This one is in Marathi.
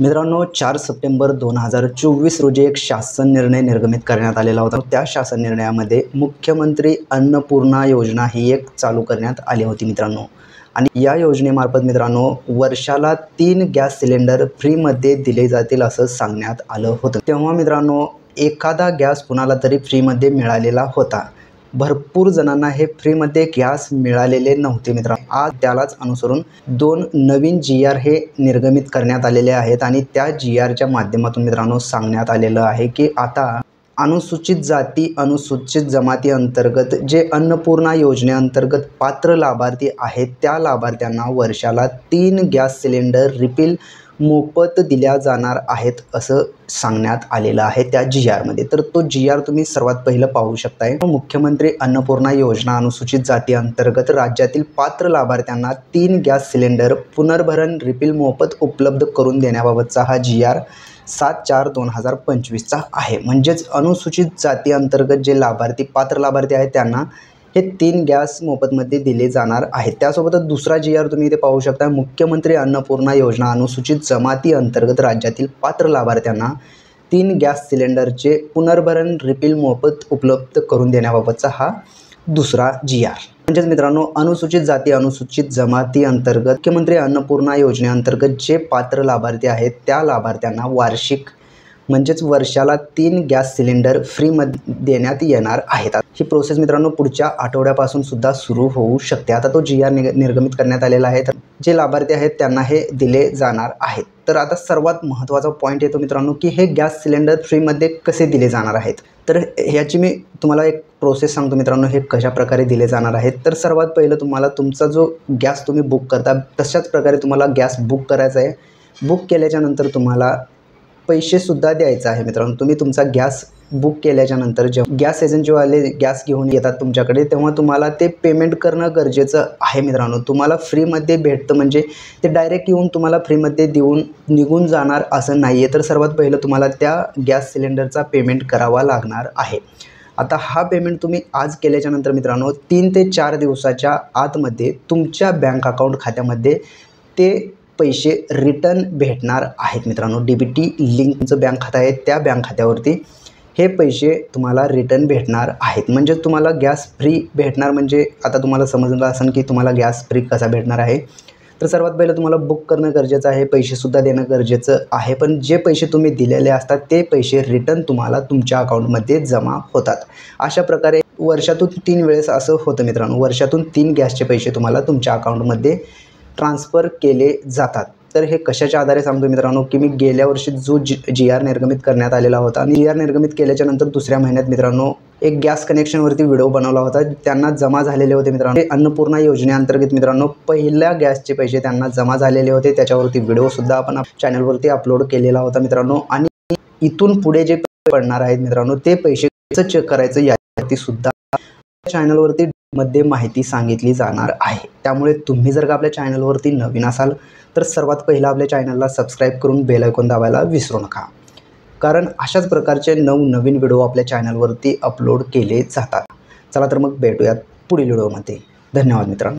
मित्रांनो 4 सप्टेंबर 2024 रोजी एक शासन निर्णय निर्गमित करण्यात आलेला होता। त्या शासन निर्णयामध्ये मुख्यमंत्री अन्नपूर्णा योजना ही एक चालू करण्यात आली होती मित्रांनो। आणि या योजनेमार्फत मित्रांनो वर्षाला 3 गॅस सिलेंडर फ्रीमध्ये दिले जातील असं सांगण्यात आलं होतं। तेव्हा मित्रांनो एखादा गॅस कुणाला तरी फ्रीमध्ये मिळालेला होता। भरपूर जणांना हे फ्रीमध्ये गॅस मिळालेले नव्हते मित्रांनो। आज त्यालाच अनुसरून 2 नवीन GR हे निर्गमित करण्यात आलेले आहेत आणि त्या GRच्या माध्यमातून मित्रांनो सांगण्यात आलेलं आहे की आता अनुसूचित जाती अनुसूचित जमाती अंतर्गत जे अन्नपूर्णा योजनेअंतर्गत पात्र लाभार्थी आहेत त्या लाभार्थ्यांना वर्षाला 3 गॅस सिलेंडर रिफिल मोफत दिल्या जाणार आहेत असं सांगण्यात आलेलं आहे त्या GR मध्ये। तर तो GR तुम्ही सर्वात पहिलं पाहू शकताय। मुख्यमंत्री अन्नपूर्णा योजना अनुसूचित जाती अंतर्गत राज्यातील पात्र लाभार्थ्यांना 3 गॅस सिलेंडर पुनर्भरण रिफिल मोफत उपलब्ध करून देण्याबाबतचा हा GR 7/4/2025 चा आहे। म्हणजेच अनुसूचित जाती अंतर्गत जे लाभार्थी पात्र लाभार्थी आहेत त्यांना हे 3 गॅस मोफतमध्ये दिले जाणार आहेत। त्यासोबतच दुसरा GR तुम्ही इथे पाहू शकता। मुख्यमंत्री अन्नपूर्णा योजना अनुसूचित जमाती अंतर्गत राज्यातील पात्र लाभार्थ्यांना 3 गॅस सिलेंडरचे पुनर्भरण रिफिल मोफत उपलब्ध करून देण्याबाबतचा हा दुसरा GR। म्हणजेच मित्रांनो अनुसूचित जाती अनुसूचित जमाती अंतर्गत मुख्यमंत्री अन्नपूर्णा योजनेअंतर्गत जे पात्र लाभार्थी आहेत त्या लाभार्थ्यांना वार्षिक म्हणजेच वर्षाला 3 गॅस सिलेंडर फ्रीमध्ये देण्यात येणार आहेत। ही प्रोसेस मित्रांनो पुढच्या आठवड्यापासून सुद्धा सुरू होऊ शकते। आता तो GR निर्गमित करण्यात आलेला आहे। जे लाभार्थी आहेत त्यांना हे दिले जाणार आहेत। तर आता सर्वात महत्त्वाचा पॉईंट येतो मित्रांनो की हे गॅस सिलेंडर फ्रीमध्ये कसे दिले जाणार आहेत। तर ह्याची मी तुम्हाला एक प्रोसेस सांगतो मित्रांनो हे कशा प्रकारे दिले जाणार आहेत। तर सर्वात पहिलं तुम्हाला तुमचा जो गॅस तुम्ही बुक करता तशाच प्रकारे तुम्हाला गॅस बुक करायचा आहे। बुक केल्याच्या नंतर तुम्हाला पैसे सुद्धा द्यायचं आहे मित्रांनो। तुम्ही तुमचा गॅस बुक केल्याच्या नंतर जेव्हा गॅस एजन्सीवाले गॅस घेऊन येतात तुमच्याकडे तेव्हा तुम्हाला ते पेमेंट करणं गरजेचं आहे मित्रांनो। तुम्हाला फ्रीमध्ये भेटतं म्हणजे ते डायरेक्ट येऊन तुम्हाला फ्रीमध्ये देऊन निघून जाणार असं नाही आहे। तर सर्वात पहिलं तुम्हाला त्या गॅस सिलेंडरचा पेमेंट करावा लागणार आहे। आता हा पेमेंट तुम्ही आज केल्याच्या नंतर मित्रांनो 3 ते 4 दिवसाच्या आतमध्ये तुमच्या बँक अकाउंट खात्यामध्ये ते पैसे रिटर्न भेटणार आहेत मित्रांनो। DBT लिंकचं बँक खातं आहे त्या बँक खात्यावरती हे पैसे तुम्हाला रिटर्न भेटणार आहेत। म्हणजे तुम्हाला गॅस फ्री भेटणार म्हणजे आता तुम्हाला समजलं असेल की तुम्हाला गॅस फ्री कसा भेटणार आहे। तर सर्वात पहिलं तुम्हाला बुक करणं गरजेचं आहे, पैसेसुद्धा देणं गरजेचं आहे। पण जे पैसे तुम्ही दिलेले असतात ते पैसे रिटर्न तुम्हाला तुमच्या अकाउंटमध्ये जमा होतात। अशा प्रकारे वर्षातून 3 वेळेस असं होतं मित्रांनो। वर्षातून 3 गॅसचे पैसे तुम्हाला तुमच्या अकाउंटमध्ये ट्रान्सफर केले जातात। तर हे कशाच्या आधारे सांगतो मित्रांनो की मी गेल्या वर्षी जो GR निर्गमित करण्यात आलेला होता आणि GR निर्गमित केल्याच्या नंतर दुसऱ्या महिन्यात मित्रांनो एक गॅस कनेक्शनवरती व्हिडिओ बनवला होता। त्यांना जमा झालेले होते मित्रांनो। अन्नपूर्णा योजनेअंतर्गत मित्रांनो पहिल्या गॅसचे पैसे त्यांना जमा झालेले होते। त्याच्यावरती व्हिडिओसुद्धा आपण चॅनलवरती अपलोड केलेला होता मित्रांनो। आणि इथून पुढे जे पडणार आहेत मित्रांनो ते पैसे कसं चेक करायचं यावरती सुद्धा चॅनलवरती मध्ये माहिती सांगितली जाणार आहे। त्यामुळे तुम्ही जर का आपल्या चॅनलवरती नवीन असाल तर सर्वात पहिला आपल्या चॅनलला सबस्क्राईब करून बेल आयकॉन दाबायला विसरू नका। कारण अशाच प्रकारचे नवीन व्हिडिओ आपल्या चॅनलवरती अपलोड केले जातात। चला तर मग भेटूयात पुढील व्हिडिओमध्ये। धन्यवाद मित्रांनो।